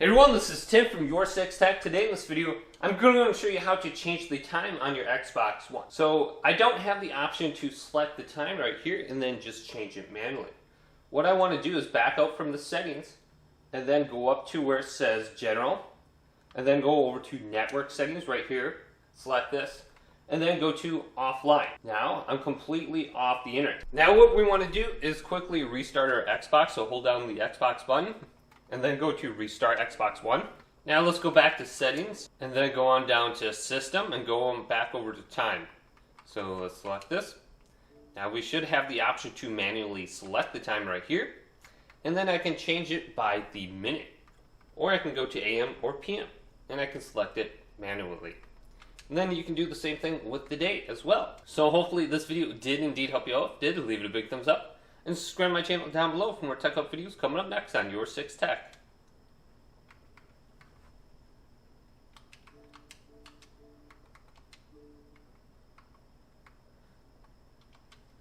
Hey everyone, this is Tim from YourSixTech. Today in this video, I'm going to show you how to change the time on your Xbox One. So I don't have the option to select the time right here and then just change it manually. What I want to do is back out from the settings and then go up to where it says General and then go over to Network Settings right here, select this, and then go to Offline. Now I'm completely off the internet. Now what we want to do is quickly restart our Xbox, so hold down the Xbox button and then go to Restart Xbox One. Now let's go back to Settings and then go on down to System and go on back over to Time. So let's select this. Now we should have the option to manually select the time right here, and then I can change it by the minute, or I can go to AM or PM and I can select it manually. And then you can do the same thing with the date as well. So hopefully this video did indeed help you out. If it did, leave it a big thumbs up and subscribe to my channel down below for more tech up videos coming up next on YourSixTech.